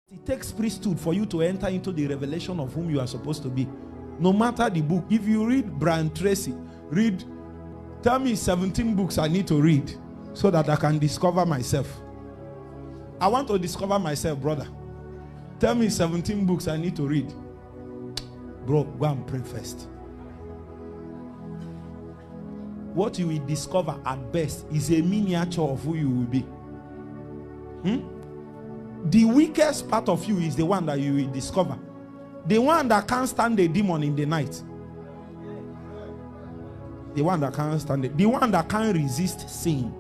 It takes priesthood for you to enter into the revelation of whom you are supposed to be. No matter the book. If you read Brian Tracy, tell me 17 books I need to read so that I can discover myself. I want to discover myself, brother. Tell me 17 books I need to read. Bro, go and pray first. What you will discover at best is a miniature of who you will be. The weakest part of you is the one that you will discover. The one that can't stand the demon in the night. The one that can't stand it. The one that can't resist sin.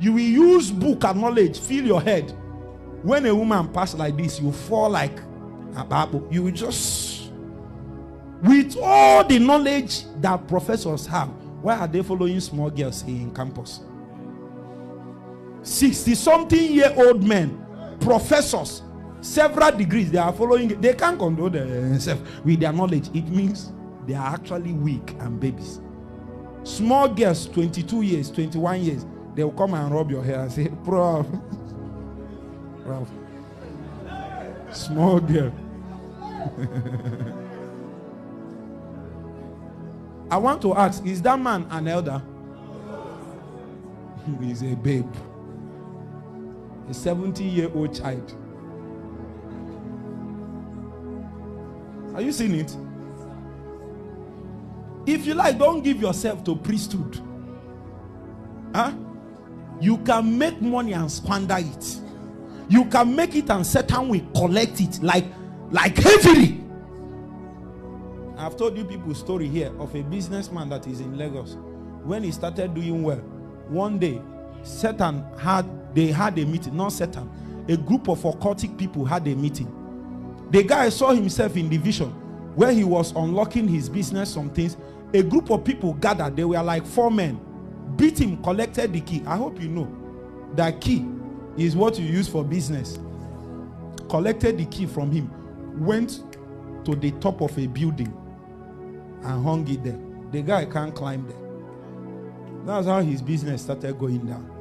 You will use book and knowledge, fill your head. When a woman passes like this, you fall like a babu. You will just, with all the knowledge that professors have, why are they following small girls in campus? 60-something-year-old men, professors, several degrees, they are following. They can't control themselves with their knowledge. It means they are actually weak and babies. Small girls, 22 years, 21 years, they will come and rub your hair and say, Prof. Small girl. I want to ask, is that man an elder? He is a babe. A 70-year-old child. Are you seeing it? If you like, don't give yourself to priesthood. You can make money and squander it. You can make it and Satan will collect it like heavily. I've told you people story here of a businessman that is in Lagos. When he started doing well, one day they had a meeting. Not Satan, a group of occultic people had a meeting. The guy saw himself in the vision where he was unlocking his business, some things. A group of people gathered. They were like 4 men, beat him, collected the key. I hope you know that key is what you use for business. Collected the key from him, went to the top of a building and hung it there. The guy can't climb there. That's how his business started going down.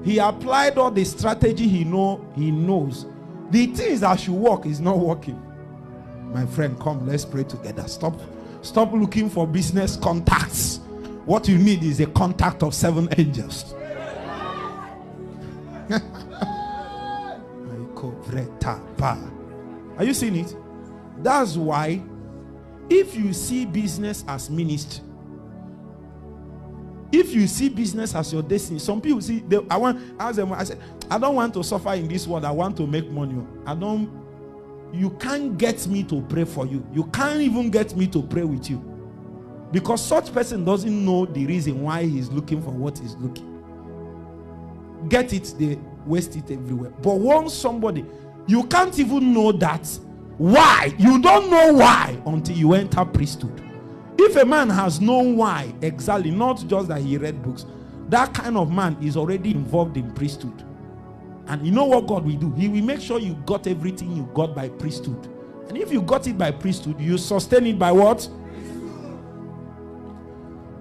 He applied all the strategy he knows. The things that should work is not working. My friend, come, let's pray together. Stop looking for business contacts. What you need is a contact of 7 angels. Are you seeing it? That's why if you see business as ministry, if you see business as your destiny, some people see, I said, I don't want to suffer in this world. I want to make money. You can't get me to pray for you. You can't even get me to pray with you. Because such person doesn't know the reason why he's looking for what he's looking. Get it, they waste it everywhere. But once somebody, you can't even know that. Why? You don't know why until you enter priesthood. If a man has known why, exactly, not just that he read books, that kind of man is already involved in priesthood. And you know what God will do? He will make sure you got everything you got by priesthood. And if you got it by priesthood, you sustain it by what?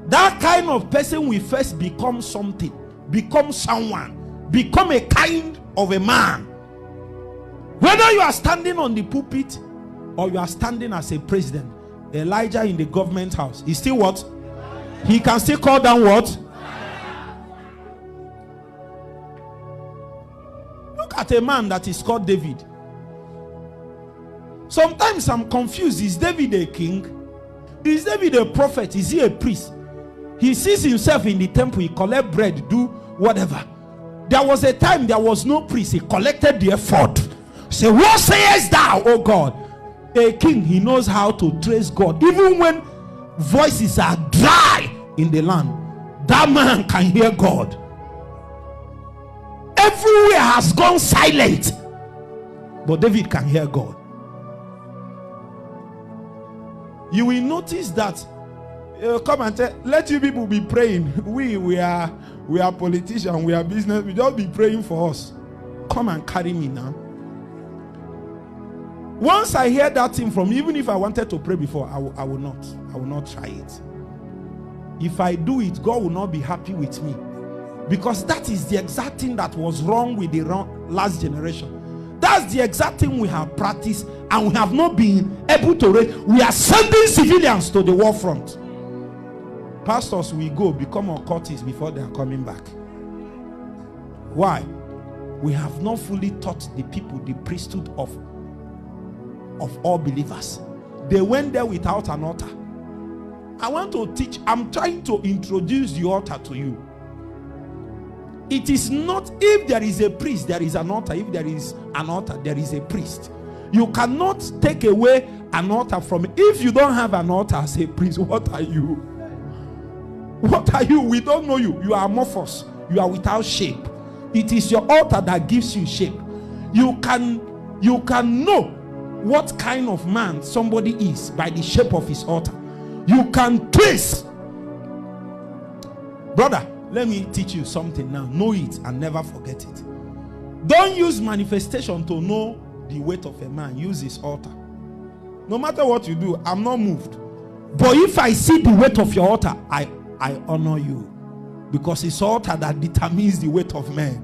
That kind of person will first become something, become someone, become a kind of a man. Whether you are standing on the pulpit or you are standing as a president, Elijah in the government house, is still what? He can still call down what? Look at a man that is called David. Sometimes I'm confused. Is David a king? Is David a prophet? Is he a priest? He sees himself in the temple. He collect bread, do whatever. There was a time there was no priest. He collected the ephod. Say, what sayest thou, O God? A king, he knows how to trace God. Even when voices are dry in the land, that man can hear God. Everywhere has gone silent, but David can hear God. You will notice that. Come and tell, let you people be praying. We are politicians, we are business. We just be praying for us. Come and carry me now. Once I hear that thing from, even if I wanted to pray before, I will not try it. If I do it, God will not be happy with me, because that is the exact thing that was wrong with the last generation. that's the exact thing we have practiced, and we have not been able to raise. We are sending civilians to the war front. Pastors will go become occultists before they are coming back. Why? We have not fully taught the people the priesthood of all believers. They went there without an altar. I want to teach. I'm trying to introduce the altar to you. It is not if there is a priest, there is an altar. If there is an altar, there is a priest. You cannot take away an altar from it. If you don't have an altar as a priest, what are you? What are you? We don't know you. You are amorphous. You are without shape. It is your altar that gives you shape. You can know what kind of man somebody is by the shape of his altar. You can trace. Brother, let me teach you something now. Know it and never forget it. Don't use manifestation to know the weight of a man. Use his altar. No matter what you do, I'm not moved. But if I see the weight of your altar, I honor you, because it's altar that determines the weight of man.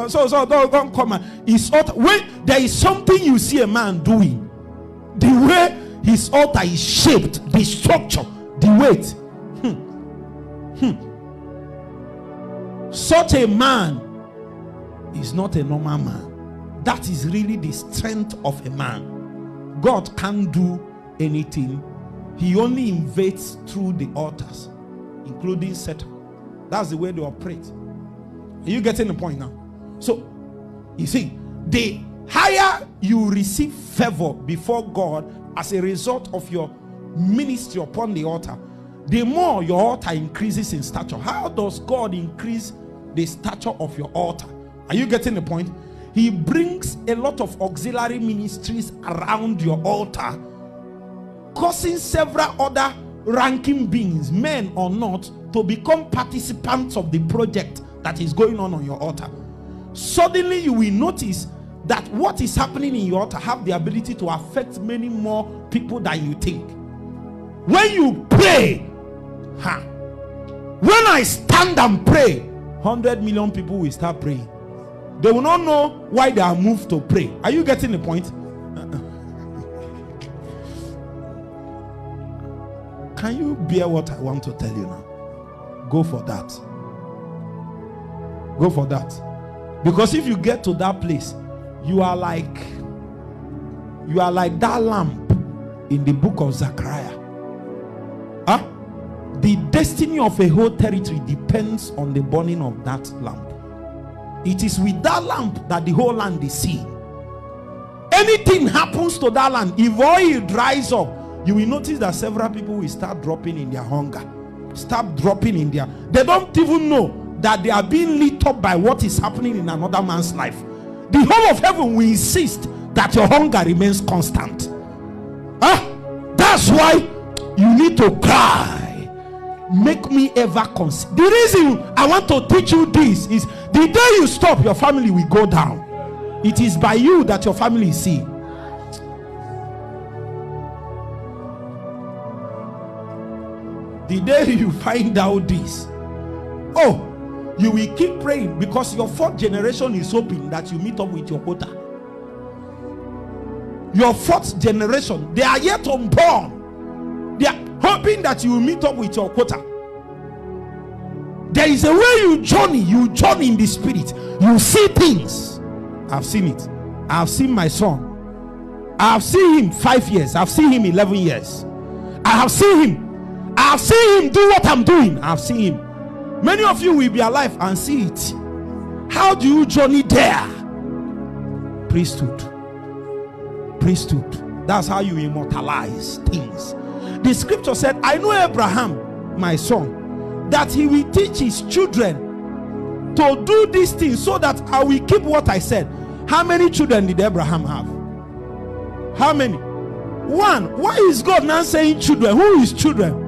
So don't come and his altar. When there is something you see a man doing, the way his altar is shaped, the structure, the weight, such a man is not a normal man. That is really the strength of a man. God can't do anything. He only invades through the altars, including Satan. That's the way they operate. Are you getting the point now? So, you see, the higher you receive favor before God as a result of your ministry upon the altar, the more your altar increases in stature. How does God increase the stature of your altar? Are you getting the point? He brings a lot of auxiliary ministries around your altar, causing several other ranking beings, men or not, to become participants of the project that is going on your altar. Suddenly you will notice that what is happening in your altar have the ability to affect many more people than you think. When you pray, when I stand and pray, 100 million people will start praying. They will not know why they are moved to pray. Are you getting the point? Can you bear what I want to tell you now? Go for that. Go for that. Because if you get to that place, you are like that lamp in the book of Zechariah. The destiny of a whole territory depends on the burning of that lamp. It is with that lamp that the whole land is seen. Anything happens to that land, if oil dries up, you will notice that several people will start dropping in their hunger. Start dropping in their... They don't even know that they are being lit up by what is happening in another man's life. The whole of heaven will insist that your hunger remains constant. That's why you need to cry. Make me ever consider. The reason I want to teach you this is the day you stop, your family will go down. It is by you that your family is seen. The day you find out this, you will keep praying, because your fourth generation is hoping that you meet up with your quota. Your fourth generation, they are yet unborn. They are hoping that you will meet up with your quota. There is a way you journey in the spirit. You see things. I've seen it. I've seen my son. I've seen him 5 years. I've seen him 11 years. I have seen him. I've seen him do what I'm doing. I've seen him. Many of you will be alive and see it. How do you journey there? Priesthood. Priesthood. That's how you immortalize things. The scripture said, I know Abraham, my son, that he will teach his children to do these things, so that I will keep what I said. How many children did Abraham have? How many? One. Why is God now saying children? Who is children?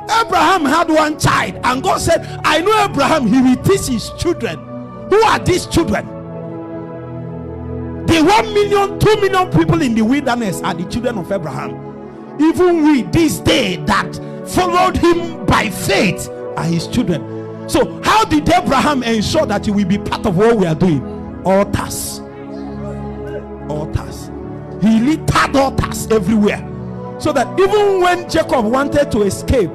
Abraham had one child, and God said, I know Abraham, he will teach his children. Who are these children? The 1 million, 2 million people in the wilderness are the children of Abraham. Even we this day that followed him by faith are his children. So how did Abraham ensure that he will be part of what we are doing? Altars. Altars. He littered altars everywhere. So that even when Jacob wanted to escape,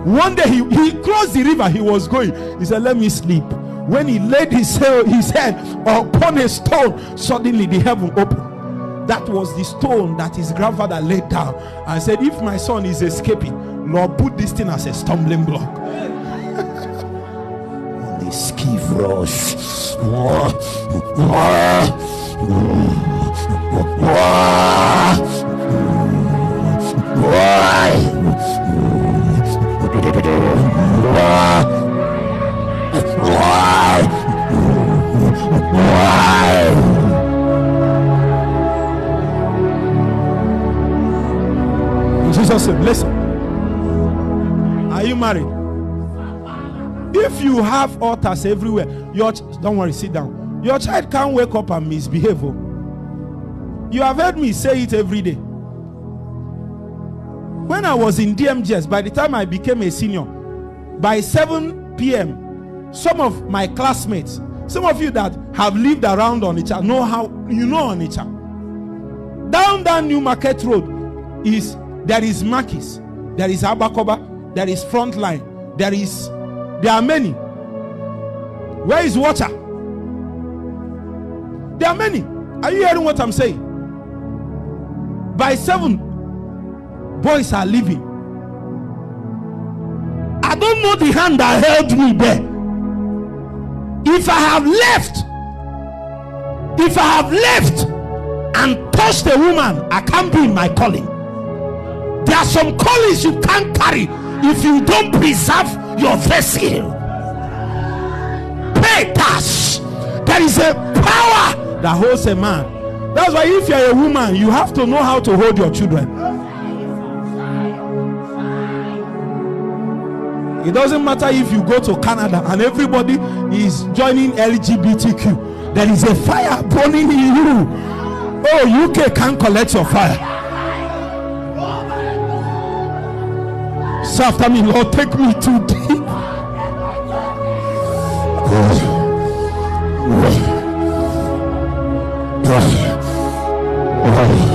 one day he crossed the river he was going. He said, let me sleep. When he laid his head upon a stone, suddenly the heaven opened. That was the stone that his grandfather laid down and said, if my son is escaping, Lord, put this thing as a stumbling block. On the skivros. Jesus said, listen, are you married? If you have altars everywhere, don't worry, sit down. Your child can't wake up and misbehave. You have heard me say it every day. When I was in DMGS, by the time I became a senior, by 7 p.m., some of my classmates, some of you that have lived around Onitsha know how, you know Onitsha. Down that New Market Road there is Makis, there is Abakoba, there is Frontline, there are many. Where is water? There are many. Are you hearing what I'm saying? By 7, boys are leaving. I don't know the hand that held me there. If I have left and touched a woman, I can't be in my calling. There are some callings you can't carry if you don't preserve your vessel. Petas. There is a power that holds a man. That's why if you're a woman, you have to know how to hold your children. It doesn't matter if you go to Canada and everybody is joining LGBTQ. There is a fire burning in you. Oh, UK can't collect your fire. So after me, Lord, take me too deep. Oh.